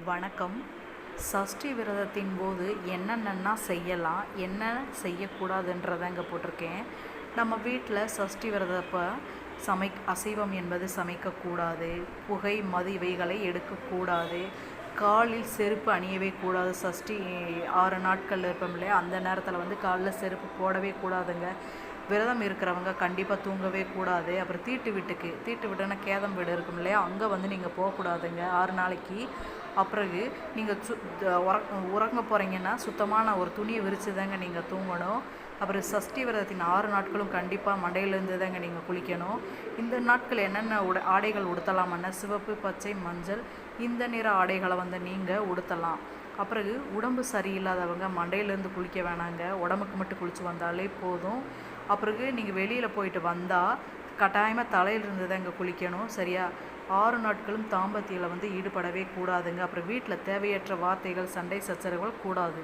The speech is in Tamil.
வணக்கம். சஷ்டி விரதத்தின் போது என்னென்னன்னா செய்யலாம், என்ன செய்யக்கூடாதுன்றத இங்கே போட்டிருக்கேன். நம்ம வீட்டில் சஷ்டி விரதப்போ அசைவம் என்பது சமைக்கக்கூடாது. புகை, மது இவைகளை எடுக்கக்கூடாது. காலில் செருப்பு அணியவே கூடாது. சஷ்டி 6 நாட்கள் இருப்போம் இல்லையா, அந்த நேரத்தில் காலில் செருப்பு போடவே கூடாதுங்க. விரதம் இருக்கிறவங்க கண்டிப்பாக தூங்கவே கூடாது. அப்புறம் தீட்டு வீட்டுன்னா கேதம் வீடு இருக்கும் இல்லையா, அங்கே நீங்கள் போகக்கூடாதுங்க 6 நாளைக்கு. அப்பிறகு நீங்கள் உறங்க போகிறீங்கன்னா சுத்தமான ஒரு துணியை விரித்து தாங்க நீங்கள் தூங்கணும். அப்புறம் சஷ்டி விரதத்தின் 6 நாட்களும் கண்டிப்பாக மண்டையிலேருந்து தாங்க நீங்கள் குளிக்கணும். இந்த நாட்கள் என்னென்ன ஆடைகள் உடுத்தலாமன்னா, சிவப்பு, பச்சை, மஞ்சள் இந்த நிற ஆடைகளை நீங்கள் உடுத்தலாம். அப்பிறகு உடம்பு சரியில்லாதவங்க மண்டையிலேருந்து குளிக்க வேணாங்க, உடம்புக்கு மட்டும் குளித்து வந்தாலே போதும். அப்பிறகு நீங்கள் வெளியில் போயிட்டு வந்தால் கட்டாயமாக தலையிலிருந்து தான் இங்கே குளிக்கணும், சரியா? 6 நாட்களும் தாம்பத்தியில் ஈடுபடவே கூடாதுங்க. அப்புறம் வீட்டில் தேவையற்ற வார்த்தைகள், சண்டை சச்சரவுகள் கூடாது.